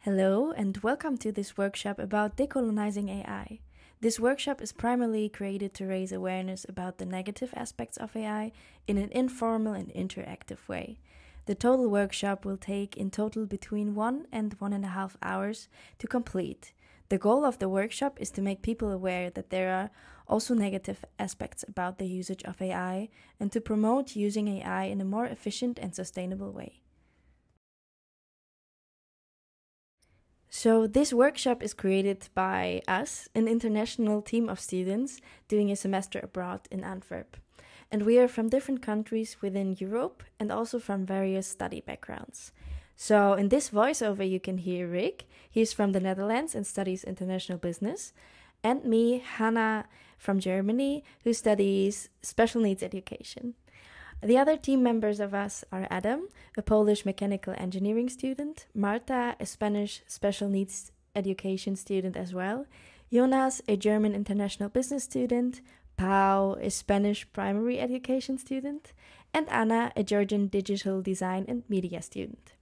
Hello and welcome to this workshop about decolonizing AI. This workshop is primarily created to raise awareness about the negative aspects of AI in an informal and interactive way. The total workshop will take in total between 1 and 1.5 hours to complete. The goal of the workshop is to make people aware that there are also negative aspects about the usage of AI and to promote using AI in a more efficient and sustainable way. So this workshop is created by us, an international team of students doing a semester abroad in Antwerp. And we are from different countries within Europe and also from various study backgrounds. So in this voiceover you can hear Rick, he's from the Netherlands and studies international business, and me, Hannah, from Germany, who studies special needs education. The other team members of us are Adam, a Polish mechanical engineering student, Marta, a Spanish special needs education student as well, Jonas, a German international business student, Pau, a Spanish primary education student, and Anna, a Georgian digital design and media student.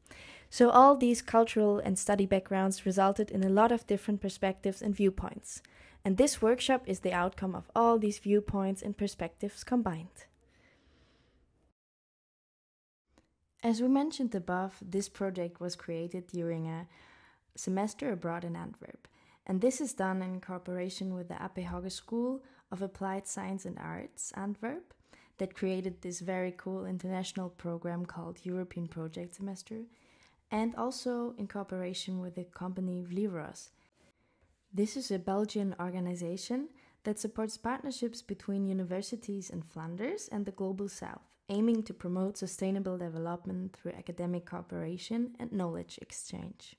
So all these cultural and study backgrounds resulted in a lot of different perspectives and viewpoints. And this workshop is the outcome of all these viewpoints and perspectives combined. As we mentioned above, this project was created during a semester abroad in Antwerp, and this is done in cooperation with the AP Hogeschool of Applied Science and Arts Antwerp that created this very cool international program called European Project Semester, and also in cooperation with the company Vliros. This is a Belgian organization that supports partnerships between universities in Flanders and the Global South, aiming to promote sustainable development through academic cooperation and knowledge exchange.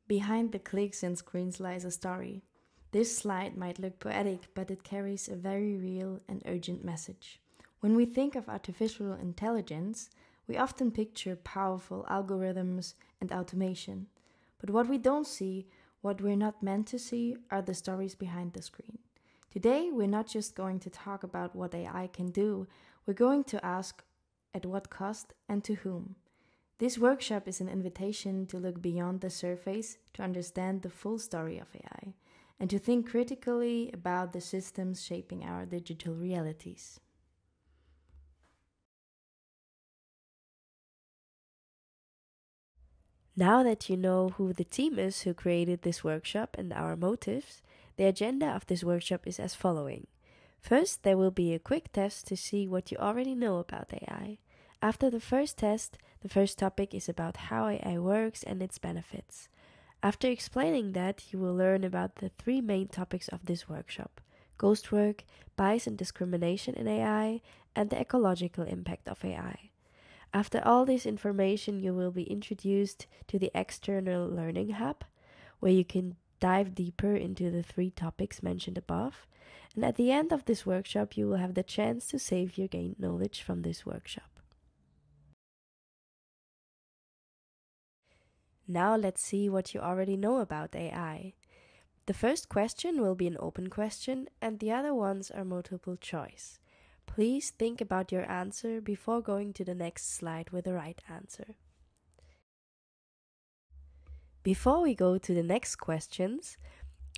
Behind the clicks and screens lies a story. This slide might look poetic, but it carries a very real and urgent message. When we think of artificial intelligence, we often picture powerful algorithms and automation. But what we don't see, what we're not meant to see, are the stories behind the screen. Today, we're not just going to talk about what AI can do, we're going to ask at what cost and to whom. This workshop is an invitation to look beyond the surface to understand the full story of AI and to think critically about the systems shaping our digital realities. Now that you know who the team is who created this workshop and our motives, the agenda of this workshop is as following. First, there will be a quick test to see what you already know about AI. After the first test, the first topic is about how AI works and its benefits. After explaining that, you will learn about the three main topics of this workshop: ghost work, bias and discrimination in AI, and the ecological impact of AI. After all this information, you will be introduced to the external learning hub, where you can dive deeper into the three topics mentioned above, and at the end of this workshop you will have the chance to save your gained knowledge from this workshop. Now let's see what you already know about AI. The first question will be an open question and the other ones are multiple choice. Please think about your answer before going to the next slide with the right answer. Before we go to the next questions,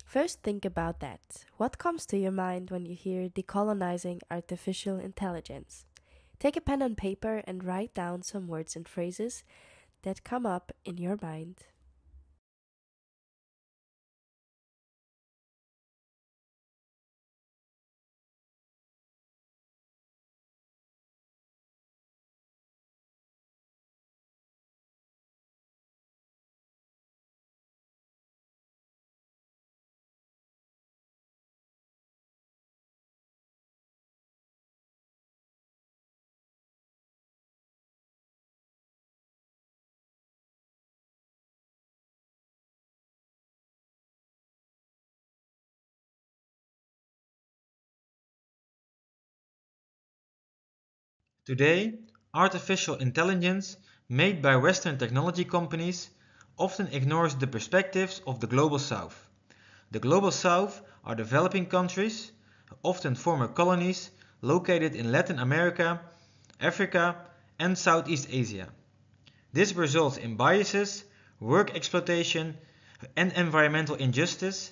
first think about that. What comes to your mind when you hear decolonizing artificial intelligence? Take a pen and paper and write down some words and phrases that come up in your mind. Today, artificial intelligence made by Western technology companies often ignores the perspectives of the Global South. The Global South are developing countries, often former colonies, located in Latin America, Africa and Southeast Asia. This results in biases, work exploitation, and environmental injustice,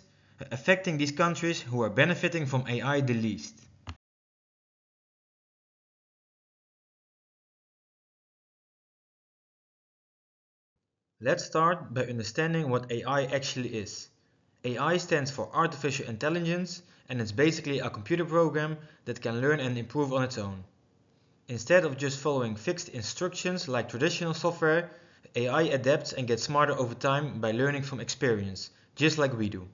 affecting these countries who are benefiting from AI the least. Let's start by understanding what AI actually is. AI stands for Artificial Intelligence, and it's basically a computer program that can learn and improve on its own. Instead of just following fixed instructions like traditional software, AI adapts and gets smarter over time by learning from experience, just like we do.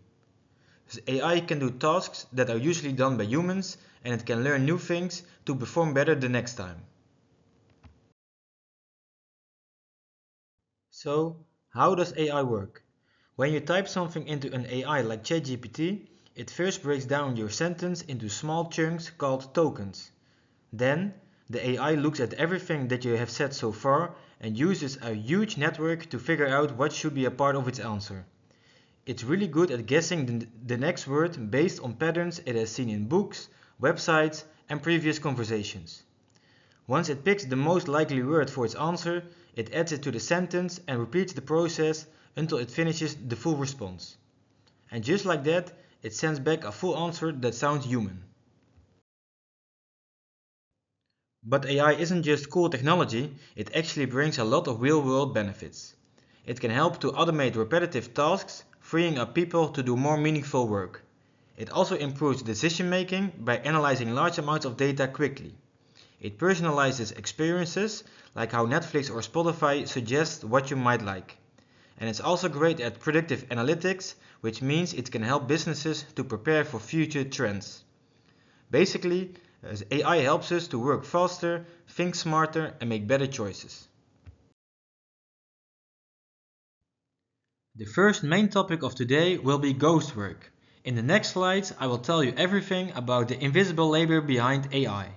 So AI can do tasks that are usually done by humans, and it can learn new things to perform better the next time. So, how does AI work? When you type something into an AI like ChatGPT, it first breaks down your sentence into small chunks called tokens. Then, the AI looks at everything that you have said so far and uses a huge network to figure out what should be a part of its answer. It's really good at guessing the next word based on patterns it has seen in books, websites, and previous conversations. Once it picks the most likely word for its answer, it adds it to the sentence and repeats the process until it finishes the full response. And just like that, it sends back a full answer that sounds human. But AI isn't just cool technology, it actually brings a lot of real-world benefits. It can help to automate repetitive tasks, freeing up people to do more meaningful work. It also improves decision-making by analyzing large amounts of data quickly. It personalizes experiences, like how Netflix or Spotify suggest what you might like. And it's also great at predictive analytics, which means it can help businesses to prepare for future trends. Basically, AI helps us to work faster, think smarter, and make better choices. The first main topic of today will be ghost work. In the next slides, I will tell you everything about the invisible labor behind AI.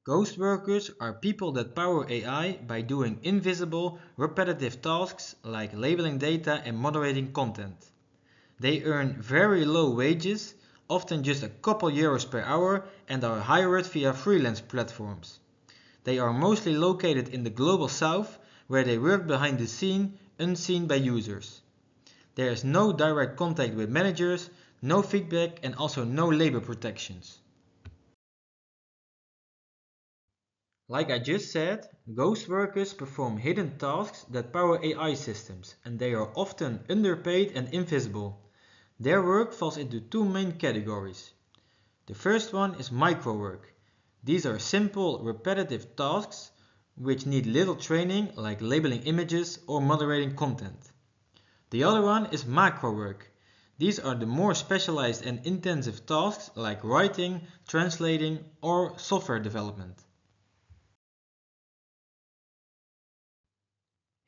Ghost workers are people that power AI by doing invisible, repetitive tasks like labeling data and moderating content. They earn very low wages, often just a couple euros per hour, and are hired via freelance platforms. They are mostly located in the global south, where they work behind the scene, unseen by users. There is no direct contact with managers, no feedback, and also no labor protections. Like I just said, ghost workers perform hidden tasks that power AI systems, and they are often underpaid and invisible. Their work falls into two main categories. The first one is micro work. These are simple, repetitive tasks which need little training, like labeling images or moderating content. The other one is macro work. These are the more specialized and intensive tasks like writing, translating, or software development.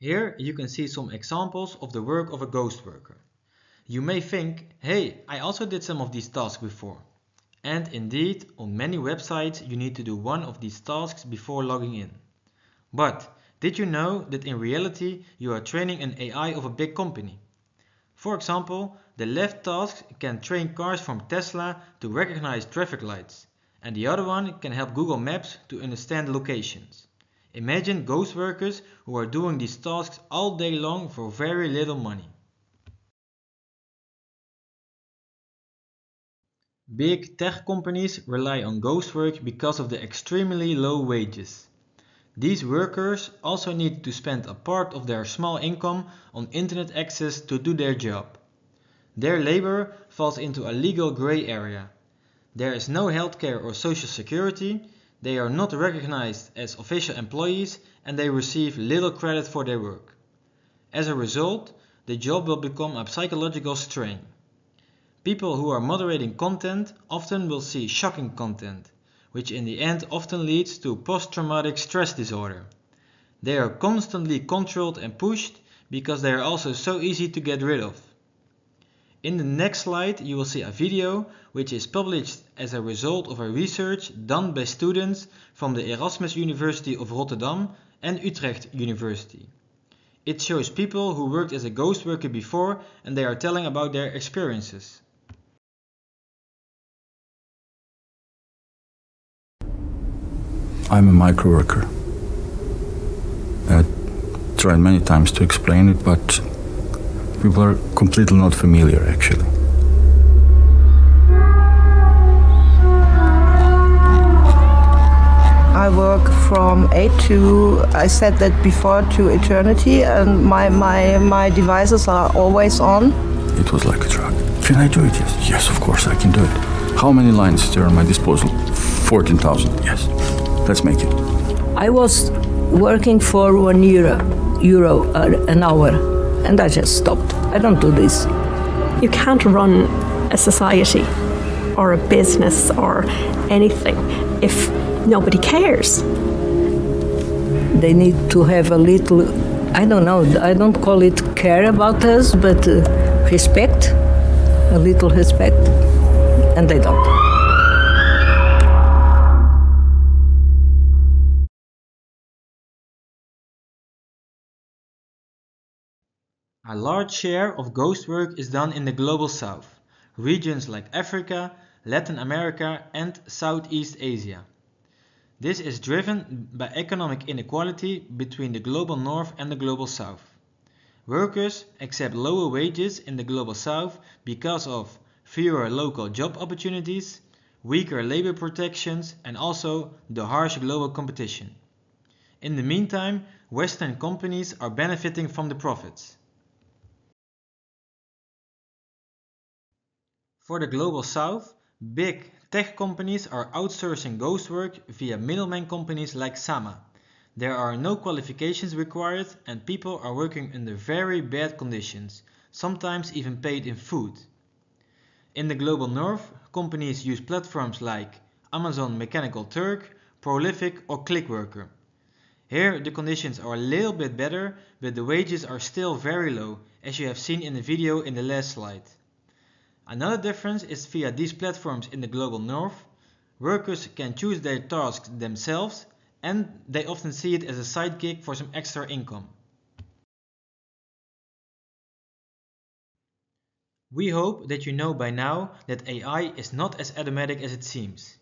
Here you can see some examples of the work of a ghost worker. You may think, hey, I also did some of these tasks before. And indeed, on many websites you need to do one of these tasks before logging in. But did you know that in reality you are training an AI of a big company? For example, the left task can train cars from Tesla to recognize traffic lights, and the other one can help Google Maps to understand locations. Imagine ghost workers who are doing these tasks all day long for very little money. Big tech companies rely on ghost work because of the extremely low wages. These workers also need to spend a part of their small income on internet access to do their job. Their labor falls into a legal gray area. There is no healthcare or social security, they are not recognized as official employees, and they receive little credit for their work. As a result, the job will become a psychological strain. People who are moderating content often will see shocking content, which in the end often leads to post-traumatic stress disorder. They are constantly controlled and pushed because they are also so easy to get rid of. In the next slide you will see a video which is published as a result of a research done by students from the Erasmus University of Rotterdam and Utrecht University. It shows people who worked as a ghost worker before, and they are telling about their experiences. I'm a micro worker. tried many times to explain it, but people are completely not familiar, actually. I work from 8 to, I said that before, to eternity, and my devices are always on. It was like a drug. Can I do it? Yes. Yes, of course I can do it. How many lines are at my disposal? 14,000. Yes. Let's make it. I was working for €1 an hour, and I just stopped. I don't do this. You can't run a society or a business or anything if nobody cares. They need to have a little, I don't know, I don't call it care about us, but respect, a little respect, and they don't. A large share of ghost work is done in the Global South, regions like Africa, Latin America and Southeast Asia. This is driven by economic inequality between the Global North and the Global South. Workers accept lower wages in the Global South because of fewer local job opportunities, weaker labor protections and also the harsh global competition. In the meantime, Western companies are benefiting from the profits. For the Global South, big tech companies are outsourcing ghost work via middleman companies like Sama. There are no qualifications required and people are working under very bad conditions, sometimes even paid in food. In the Global North, companies use platforms like Amazon Mechanical Turk, Prolific or Clickworker. Here the conditions are a little bit better, but the wages are still very low, as you have seen in the video in the last slide. Another difference is via these platforms in the Global North, workers can choose their tasks themselves and they often see it as a side gig for some extra income. We hope that you know by now that AI is not as automatic as it seems.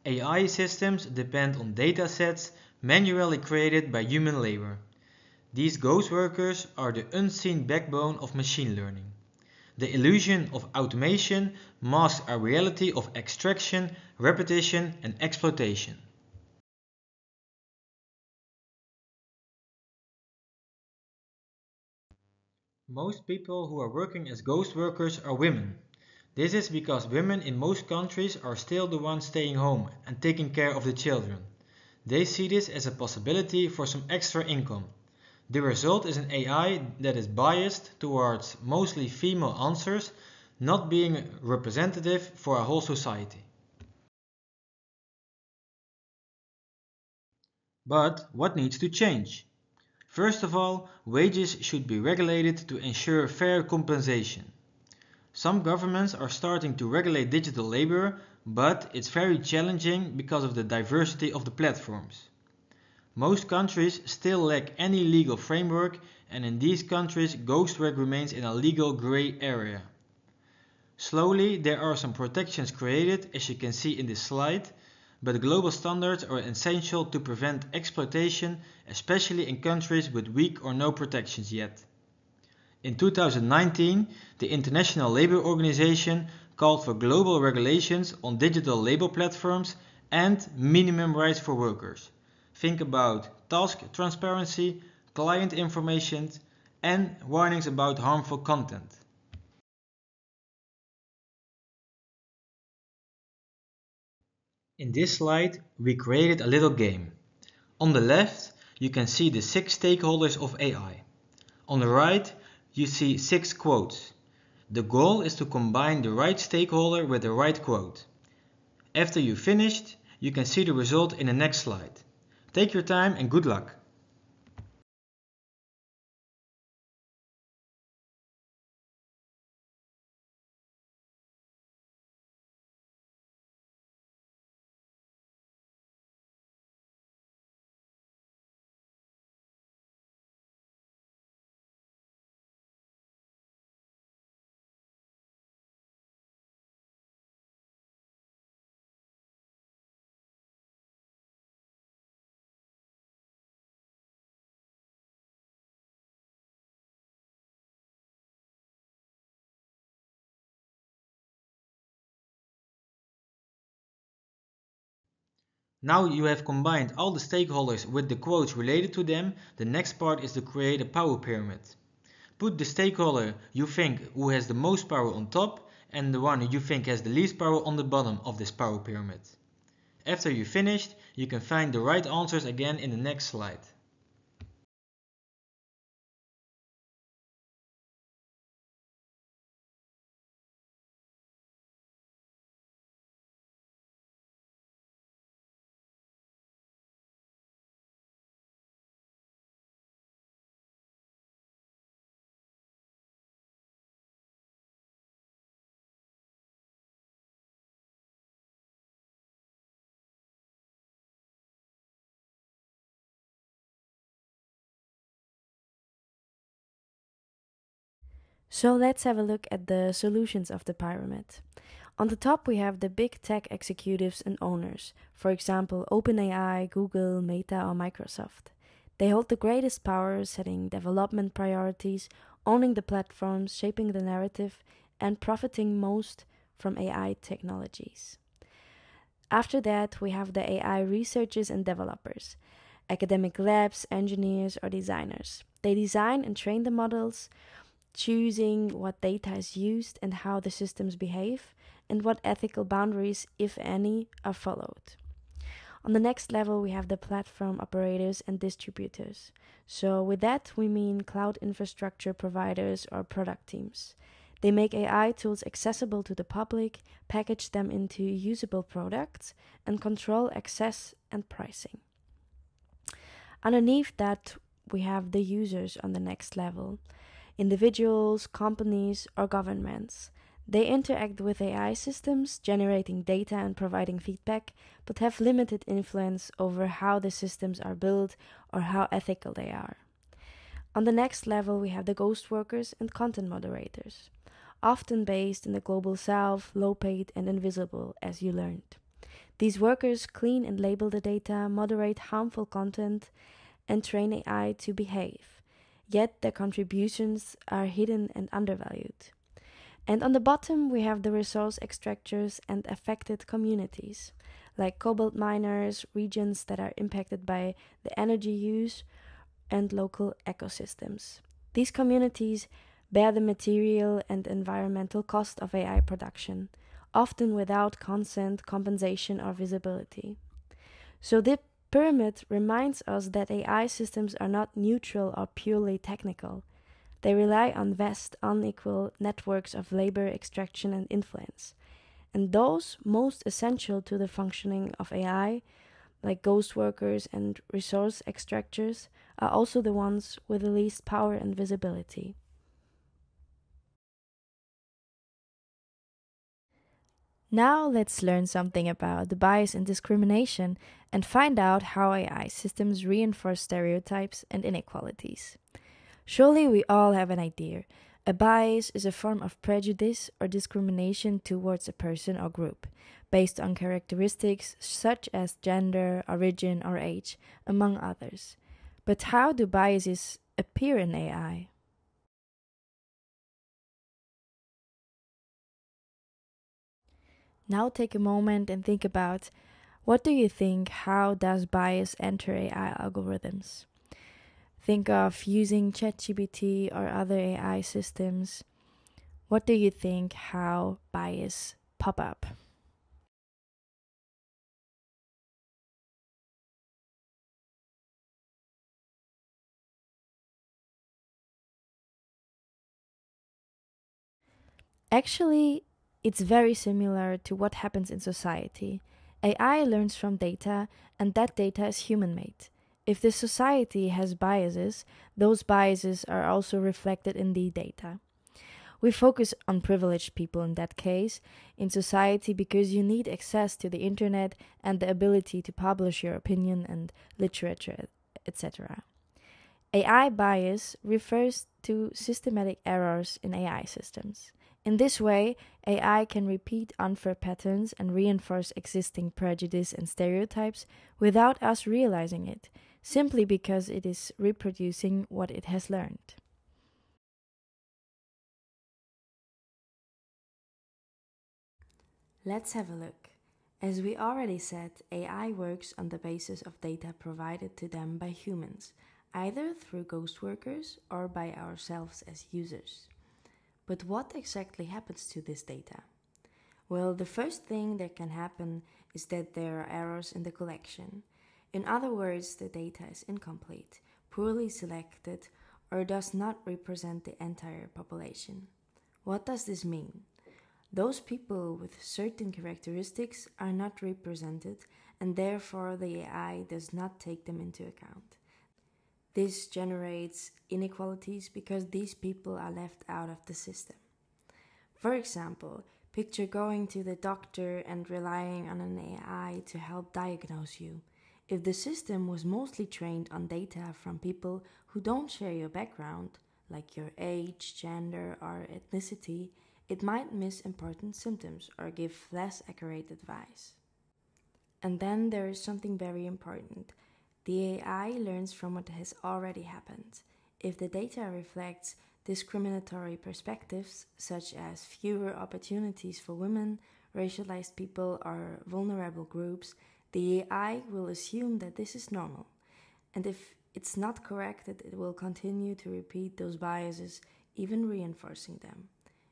AI systems depend on data sets manually created by human labor. These ghost workers are the unseen backbone of machine learning. The illusion of automation masks a reality of extraction, repetition and exploitation. Most people who are working as ghost workers are women. This is because women in most countries are still the ones staying home and taking care of the children. They see this as a possibility for some extra income. The result is an AI that is biased towards mostly female answers, not being representative for a whole society. But what needs to change? First of all, wages should be regulated to ensure fair compensation. Some governments are starting to regulate digital labor, but it's very challenging because of the diversity of the platforms. Most countries still lack any legal framework, and in these countries ghost work remains in a legal grey area. Slowly there are some protections created, as you can see in this slide, but global standards are essential to prevent exploitation, especially in countries with weak or no protections yet. In 2019, the International Labour Organization called for global regulations on digital labor platforms and minimum rights for workers. Think about task transparency, client information, and warnings about harmful content. In this slide, we created a little game. On the left, you can see the 6 stakeholders of AI. On the right, you see 6 quotes. The goal is to combine the right stakeholder with the right quote. After you've finished, you can see the result in the next slide. Take your time and good luck! Now you have combined all the stakeholders with the quotes related to them, the next part is to create a power pyramid. Put the stakeholder you think who has the most power on top and the one you think has the least power on the bottom of this power pyramid. After you're finished, you can find the right answers again in the next slide. So let's have a look at the solutions of the pyramid. On the top, we have the big tech executives and owners, for example, OpenAI, Google, Meta, or Microsoft. They hold the greatest power, setting development priorities, owning the platforms, shaping the narrative, and profiting most from AI technologies. After that, we have the AI researchers and developers, academic labs, engineers, or designers. They design and train the models, choosing what data is used and how the systems behave, and what ethical boundaries, if any, are followed. On the next level, we have the platform operators and distributors. So with that, we mean cloud infrastructure providers or product teams. They make AI tools accessible to the public, package them into usable products, and control access and pricing. Underneath that, we have the users on the next level. Individuals, companies, or governments. They interact with AI systems, generating data and providing feedback, but have limited influence over how the systems are built or how ethical they are. On the next level, we have the ghost workers and content moderators, often based in the global south, low-paid and invisible, as you learned. These workers clean and label the data, moderate harmful content, and train AI to behave. Yet their contributions are hidden and undervalued. And on the bottom, we have the resource extractors and affected communities, like cobalt miners, regions that are impacted by the energy use, and local ecosystems. These communities bear the material and environmental cost of AI production, often without consent, compensation, or visibility. So the pyramid reminds us that AI systems are not neutral or purely technical. They rely on vast, unequal networks of labor, extraction, and influence. And those most essential to the functioning of AI, like ghost workers and resource extractors, are also the ones with the least power and visibility. Now let's learn something about the bias and discrimination and find out how AI systems reinforce stereotypes and inequalities. Surely we all have an idea. A bias is a form of prejudice or discrimination towards a person or group, based on characteristics such as gender, origin, or age, among others. But how do biases appear in AI? Now take a moment and think about, what do you think, how does bias enter AI algorithms? Think of using ChatGPT or other AI systems. What do you think, how bias pop up? Actually, it's very similar to what happens in society. AI learns from data, and that data is human-made. If the society has biases, those biases are also reflected in the data. We focus on privileged people in that case, in society, because you need access to the internet and the ability to publish your opinion and literature, etc. AI bias refers to systematic errors in AI systems. In this way, AI can repeat unfair patterns and reinforce existing prejudice and stereotypes without us realizing it, simply because it is reproducing what it has learned. Let's have a look. As we already said, AI works on the basis of data provided to them by humans, either through ghost workers or by ourselves as users. But what exactly happens to this data? Well, the first thing that can happen is that there are errors in the collection. In other words, the data is incomplete, poorly selected, or does not represent the entire population. What does this mean? Those people with certain characteristics are not represented, and therefore the AI does not take them into account. This generates inequalities because these people are left out of the system. For example, picture going to the doctor and relying on an AI to help diagnose you. If the system was mostly trained on data from people who don't share your background, like your age, gender, or ethnicity, it might miss important symptoms or give less accurate advice. And then there is something very important. The AI learns from what has already happened. If the data reflects discriminatory perspectives, such as fewer opportunities for women, racialized people, or vulnerable groups, the AI will assume that this is normal. And if it's not corrected, it will continue to repeat those biases, even reinforcing them.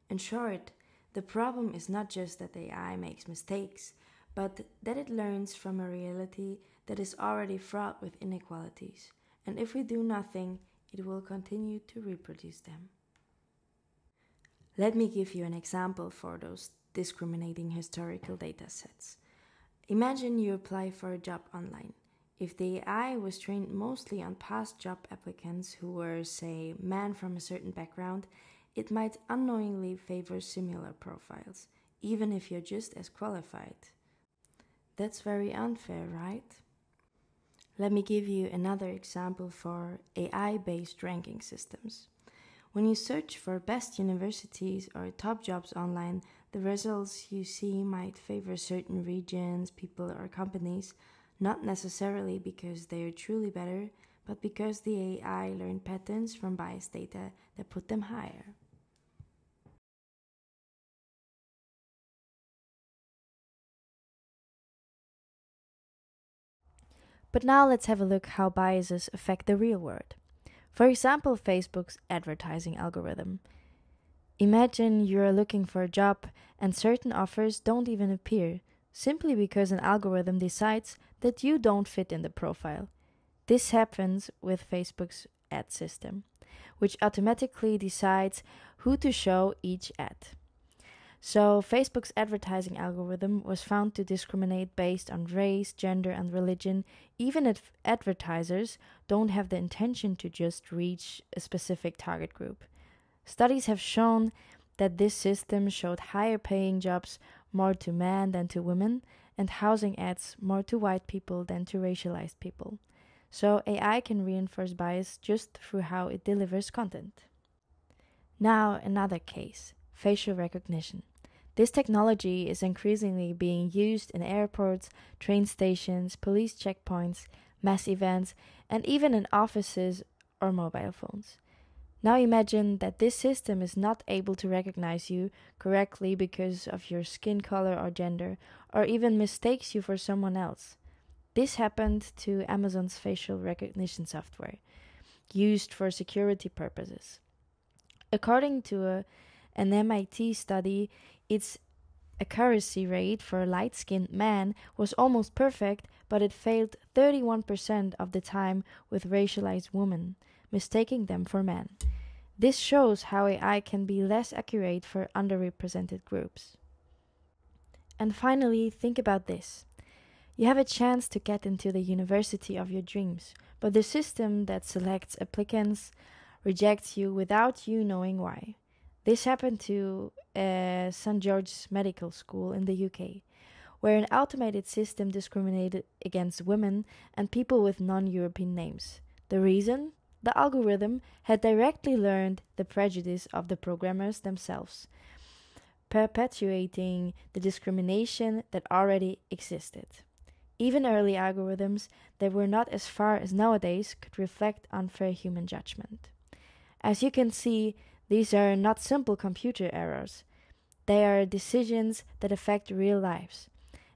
In short, the problem is not just that the AI makes mistakes, but that it learns from a reality that is already fraught with inequalities. And if we do nothing, it will continue to reproduce them. Let me give you an example for those discriminating historical data sets. Imagine you apply for a job online. If the AI was trained mostly on past job applicants who were, say, men from a certain background, it might unknowingly favor similar profiles, even if you're just as qualified. That's very unfair, right? Let me give you another example for AI-based ranking systems. When you search for best universities or top jobs online, the results you see might favor certain regions, people, or companies, not necessarily because they are truly better, but because the AI learned patterns from biased data that put them higher. But now let's have a look how biases affect the real world. For example, Facebook's advertising algorithm. Imagine you're looking for a job and certain offers don't even appear, simply because an algorithm decides that you don't fit in the profile. This happens with Facebook's ad system, which automatically decides who to show each ad. So Facebook's advertising algorithm was found to discriminate based on race, gender, and religion, even if advertisers don't have the intention to just reach a specific target group. Studies have shown that this system showed higher paying jobs more to men than to women, and housing ads more to white people than to racialized people. So AI can reinforce bias just through how it delivers content. Now another case, facial recognition. This technology is increasingly being used in airports, train stations, police checkpoints, mass events, and even in offices or mobile phones. Now imagine that this system is not able to recognize you correctly because of your skin color or gender, or even mistakes you for someone else. This happened to Amazon's facial recognition software, used for security purposes. According to an MIT study, its accuracy rate for a light-skinned man was almost perfect, but it failed 31% of the time with racialized women, mistaking them for men. This shows how AI can be less accurate for underrepresented groups. And finally, think about this. You have a chance to get into the university of your dreams, but the system that selects applicants rejects you without you knowing why. This happened to St. George's Medical School in the UK, where an automated system discriminated against women and people with non-European names. The reason? The algorithm had directly learned the prejudice of the programmers themselves, perpetuating the discrimination that already existed. Even early algorithms that were not as far as nowadays could reflect unfair human judgment. As you can see, these are not simple computer errors. They are decisions that affect real lives.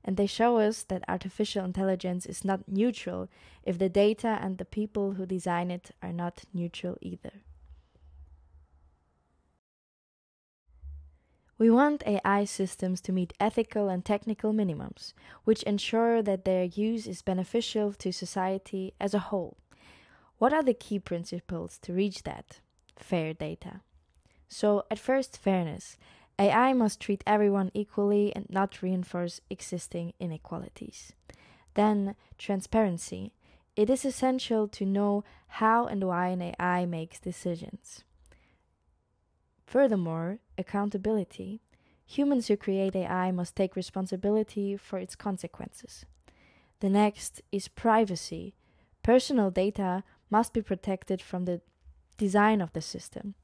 and they show us that artificial intelligence is not neutral if the data and the people who design it are not neutral either. We want AI systems to meet ethical and technical minimums, which ensure that their use is beneficial to society as a whole. What are the key principles to reach that? Fair data. So, at first, fairness. AI must treat everyone equally and not reinforce existing inequalities. Then, transparency. It is essential to know how and why an AI makes decisions. Furthermore, accountability. Humans who create AI must take responsibility for its consequences. The next is privacy. Personal data must be protected from the design of the system.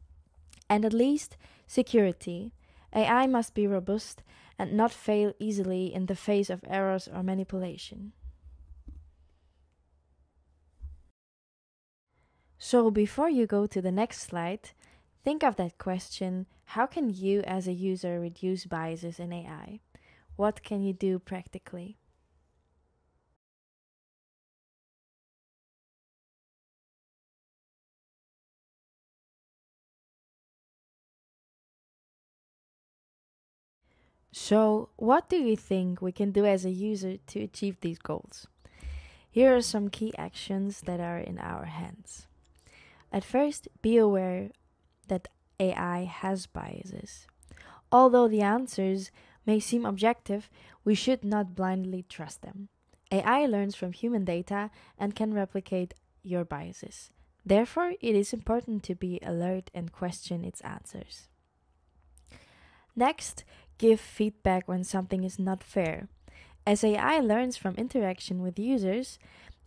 And at least, security. AI must be robust and not fail easily in the face of errors or manipulation. So before you go to the next slide, think of that question: how can you as a user reduce biases in AI? What can you do practically? So, what do you think we can do as a user to achieve these goals? Here are some key actions that are in our hands. At first, be aware that AI has biases. Although the answers may seem objective, we should not blindly trust them. AI learns from human data and can replicate your biases. Therefore, it is important to be alert and question its answers. Next, give feedback when something is not fair. As AI learns from interaction with users,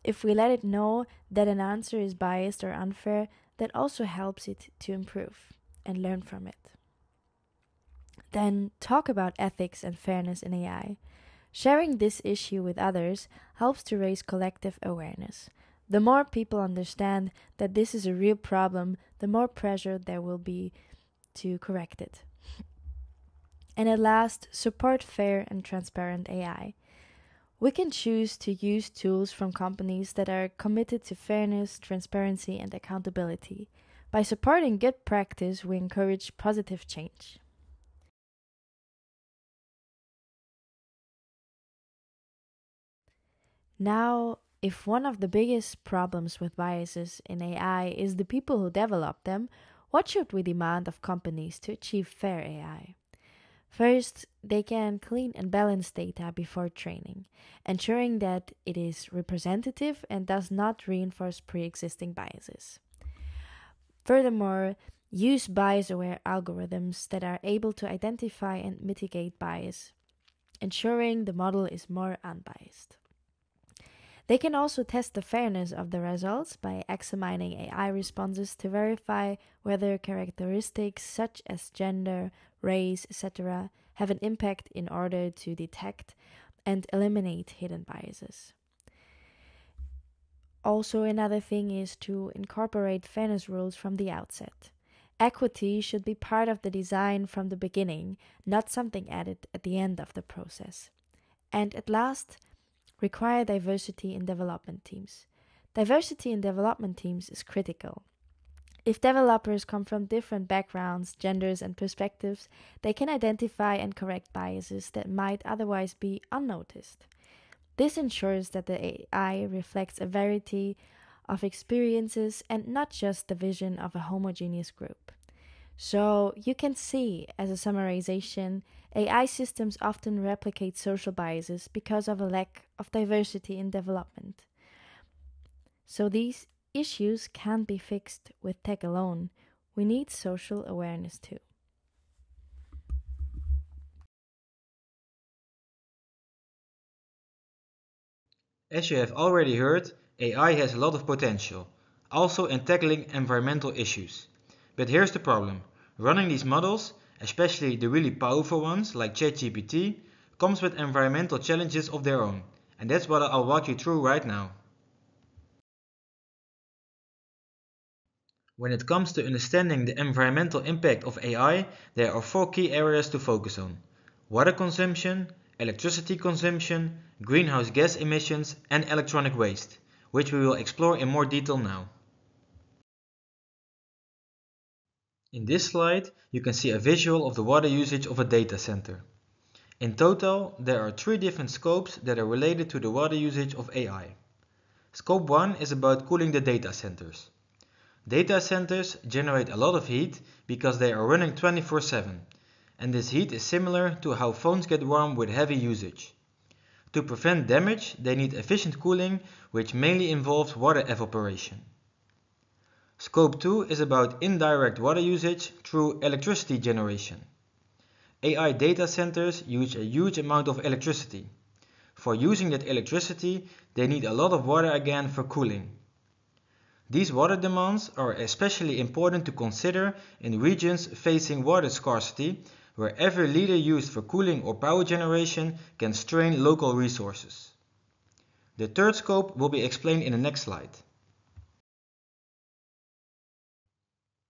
if we let it know that an answer is biased or unfair, that also helps it to improve and learn from it. Then talk about ethics and fairness in AI. Sharing this issue with others helps to raise collective awareness. The more people understand that this is a real problem, the more pressure there will be to correct it. And at last, support fair and transparent AI. We can choose to use tools from companies that are committed to fairness, transparency, and accountability. By supporting good practice, we encourage positive change. Now, if one of the biggest problems with biases in AI is the people who develop them, what should we demand of companies to achieve fair AI? First, they can clean and balance data before training, ensuring that it is representative and does not reinforce pre-existing biases. Furthermore, use bias-aware algorithms that are able to identify and mitigate bias, ensuring the model is more unbiased. They can also test the fairness of the results by examining AI responses to verify whether characteristics such as gender, race, etc. have an impact in order to detect and eliminate hidden biases. Also, another thing is to incorporate fairness rules from the outset. Equity should be part of the design from the beginning, not something added at the end of the process. And at last, require diversity in development teams. Diversity in development teams is critical. If developers come from different backgrounds, genders, and perspectives, they can identify and correct biases that might otherwise be unnoticed. This ensures that the AI reflects a variety of experiences and not just the vision of a homogeneous group. So you can see, as a summarization, AI systems often replicate social biases because of a lack of diversity in development. So these issues can't be fixed with tech alone. We need social awareness too. As you have already heard, AI has a lot of potential, also in tackling environmental issues. But here's the problem. Running these models, especially the really powerful ones like ChatGPT, comes with environmental challenges of their own, and that's what I'll walk you through right now. When it comes to understanding the environmental impact of AI, there are 4 key areas to focus on: water consumption, electricity consumption, greenhouse gas emissions and electronic waste, which we will explore in more detail now. In this slide, you can see a visual of the water usage of a data center. In total, there are 3 different scopes that are related to the water usage of AI. Scope 1 is about cooling the data centers. Data centers generate a lot of heat because they are running 24/7, and this heat is similar to how phones get warm with heavy usage. To prevent damage, they need efficient cooling, which mainly involves water evaporation. Scope 2 is about indirect water usage through electricity generation. AI data centers use a huge amount of electricity. For using that electricity, they need a lot of water again for cooling. These water demands are especially important to consider in regions facing water scarcity, where every liter used for cooling or power generation can strain local resources. The third scope will be explained in the next slide.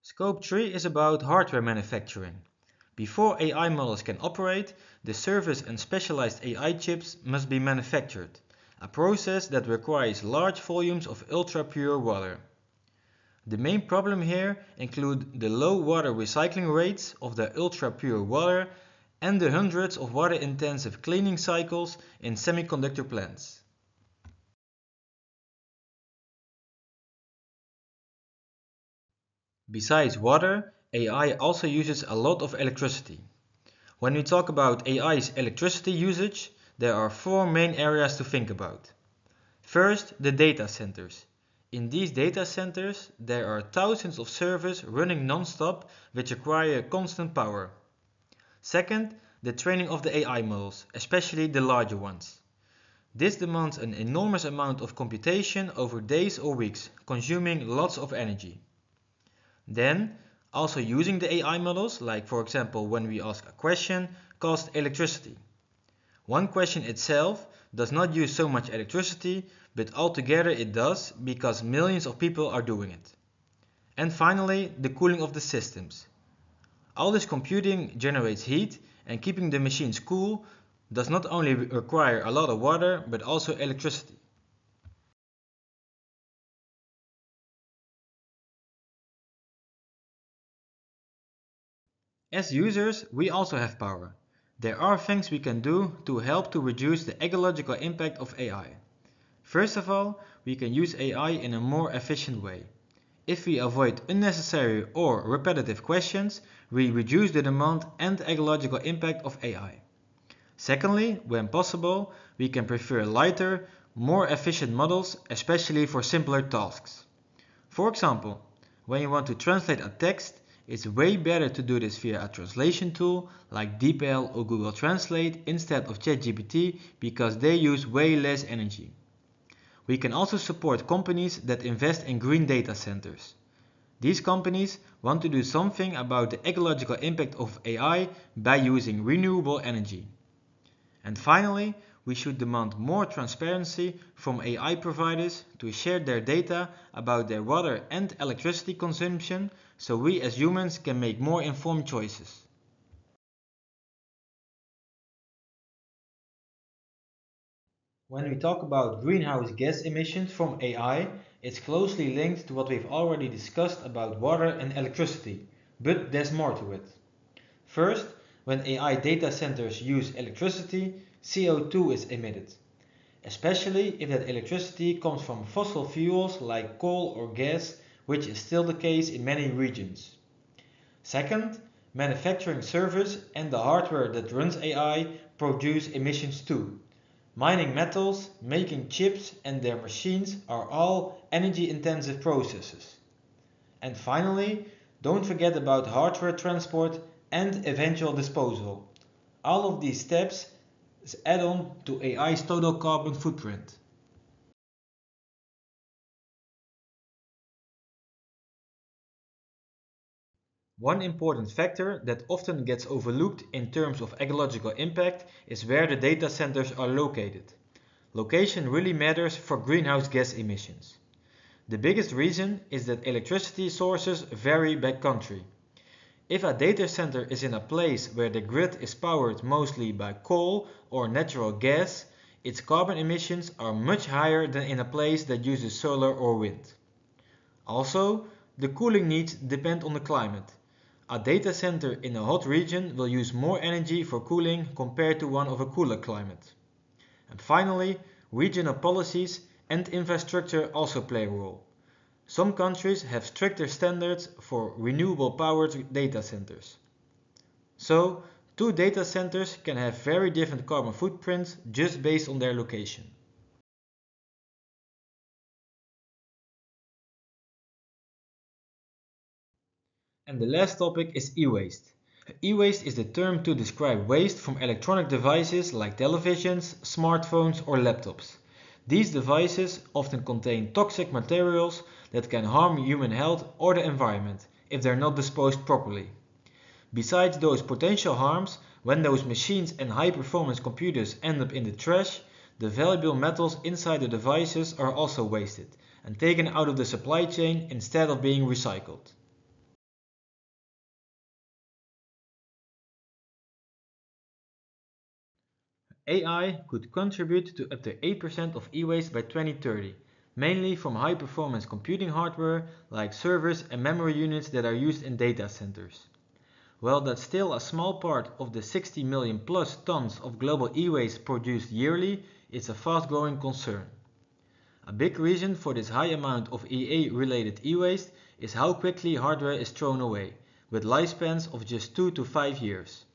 Scope 3 is about hardware manufacturing. Before AI models can operate, the service and specialized AI chips must be manufactured, a process that requires large volumes of ultra-pure water. The main problem here include the low water recycling rates of the ultra-pure water and the hundreds of water-intensive cleaning cycles in semiconductor plants. Besides water, AI also uses a lot of electricity. When we talk about AI's electricity usage, there are 4 main areas to think about. First, the data centers. In these data centers, there are thousands of servers running non-stop which require constant power. Second, the training of the AI models, especially the larger ones. This demands an enormous amount of computation over days or weeks, consuming lots of energy. Then, also using the AI models, like for example when we ask a question, costs electricity. One question itself does not use so much electricity, but altogether it does because millions of people are doing it. And finally, the cooling of the systems. All this computing generates heat, and keeping the machines cool does not only require a lot of water, but also electricity. As users, we also have power. There are things we can do to help to reduce the ecological impact of AI. First of all, we can use AI in a more efficient way. If we avoid unnecessary or repetitive questions, we reduce the demand and ecological impact of AI. Secondly, when possible, we can prefer lighter, more efficient models, especially for simpler tasks. For example, when you want to translate a text, it's way better to do this via a translation tool like DeepL or Google Translate instead of ChatGPT because they use way less energy. We can also support companies that invest in green data centers. These companies want to do something about the ecological impact of AI by using renewable energy. And finally, we should demand more transparency from AI providers to share their data about their water and electricity consumption so we as humans can make more informed choices. When we talk about greenhouse gas emissions from AI, it's closely linked to what we've already discussed about water and electricity, but there's more to it. First, when AI data centers use electricity, CO2 is emitted, especially if that electricity comes from fossil fuels like coal or gas, which is still the case in many regions. Second, manufacturing servers and the hardware that runs AI produce emissions too. Mining metals, making chips and their machines are all energy-intensive processes. And finally, don't forget about hardware transport and eventual disposal. All of these steps add on to AI's total carbon footprint. One important factor that often gets overlooked in terms of ecological impact is where the data centers are located. Location really matters for greenhouse gas emissions. The biggest reason is that electricity sources vary by country. If a data center is in a place where the grid is powered mostly by coal or natural gas, its carbon emissions are much higher than in a place that uses solar or wind. Also, the cooling needs depend on the climate. A data center in a hot region will use more energy for cooling compared to one of a cooler climate. And finally, regional policies and infrastructure also play a role. Some countries have stricter standards for renewable powered data centers. So, two data centers can have very different carbon footprints just based on their location. And the last topic is e-waste. E-waste is the term to describe waste from electronic devices like televisions, smartphones or laptops. These devices often contain toxic materials that can harm human health or the environment if they're not disposed properly. Besides those potential harms, when those machines and high-performance computers end up in the trash, the valuable metals inside the devices are also wasted and taken out of the supply chain instead of being recycled. AI could contribute to up to 8% of e-waste by 2030, mainly from high-performance computing hardware like servers and memory units that are used in data centers. While that's still a small part of the 60 million plus tons of global e-waste produced yearly, it's a fast-growing concern. A big reason for this high amount of EA-related e-waste is how quickly hardware is thrown away, with lifespans of just 2 to 5 years.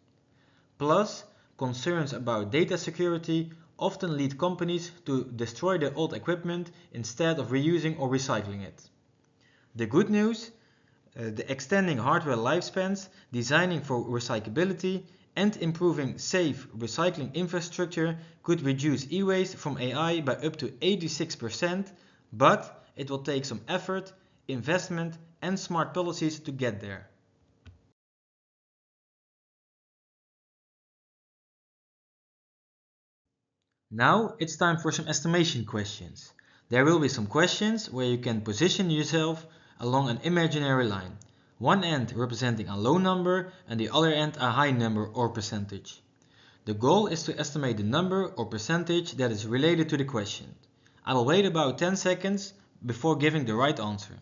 Plus, concerns about data security often lead companies to destroy their old equipment instead of reusing or recycling it. The good news? The extending hardware lifespans, designing for recyclability, and improving safe recycling infrastructure could reduce e-waste from AI by up to 86%, but it will take some effort, investment, and smart policies to get there. Now it's time for some estimation questions. There will be some questions where you can position yourself along an imaginary line, one end representing a low number and the other end a high number or percentage. The goal is to estimate the number or percentage that is related to the question. I will wait about 10 seconds before giving the right answer.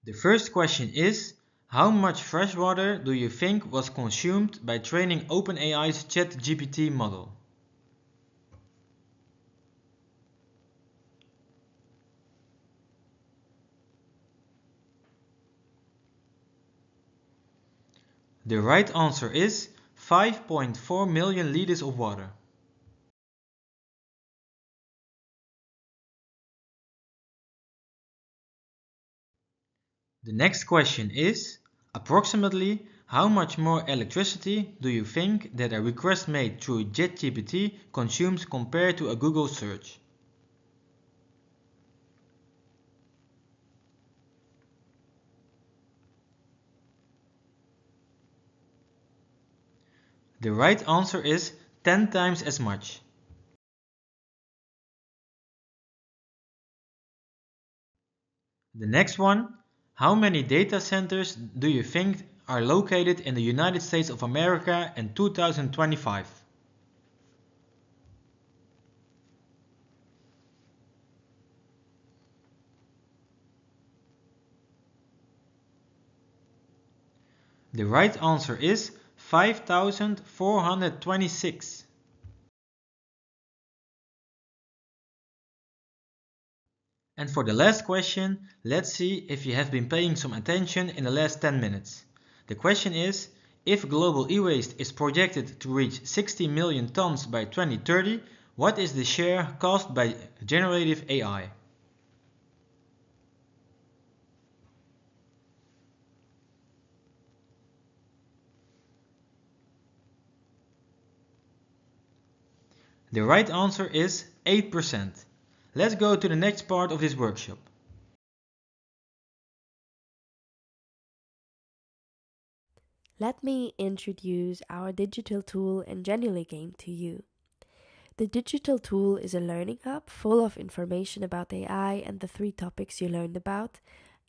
The first question is, how much fresh water do you think was consumed by training OpenAI's ChatGPT model? The right answer is 5.4 million liters of water. The next question is, approximately how much more electricity do you think that a request made through ChatGPT consumes compared to a Google search? The right answer is 10 times as much. The next one, how many data centers do you think are located in the United States of America in 2025? The right answer is 5,426. And for the last question, let's see if you have been paying some attention in the last 10 minutes. The question is, if global e-waste is projected to reach 60 million tons by 2030, what is the share caused by generative AI? The right answer is 8%. Let's go to the next part of this workshop. Let me introduce our digital tool and Genially game to you. The digital tool is a learning hub full of information about AI and the 3 topics you learned about,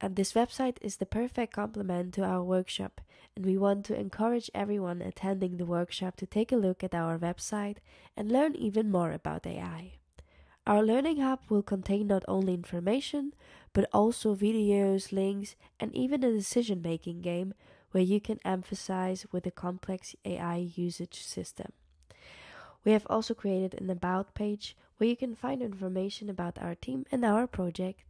and this website is the perfect complement to our workshop, and we want to encourage everyone attending the workshop to take a look at our website and learn even more about AI. Our learning hub will contain not only information, but also videos, links, and even a decision-making game where you can emphasize with a complex AI usage system. We have also created an About page where you can find information about our team and our project.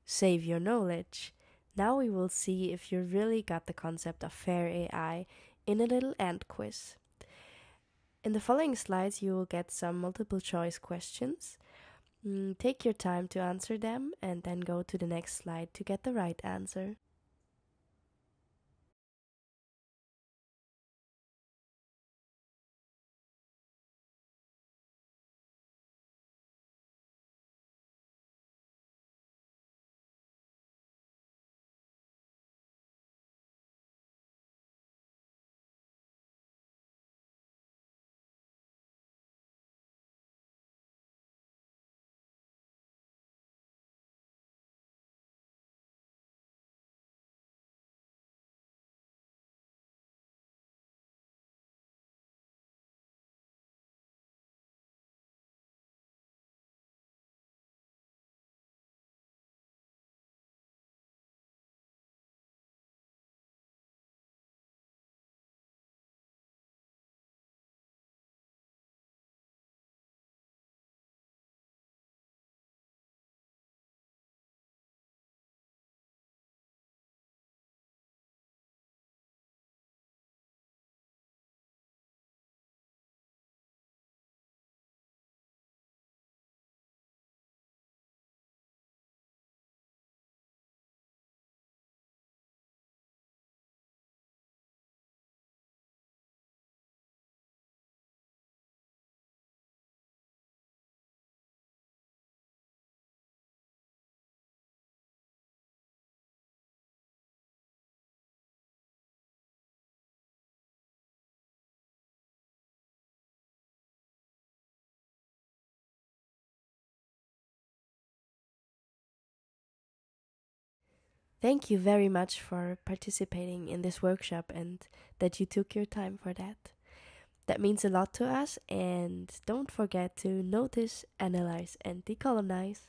Save your knowledge. Now we will see if you really got the concept of fair AI in a little end quiz. In the following slides, you will get some multiple choice questions. Take your time to answer them and then go to the next slide to get the right answer. Thank you very much for participating in this workshop and that you took your time for that. That means a lot to us, and don't forget to notice, analyze, and decolonize.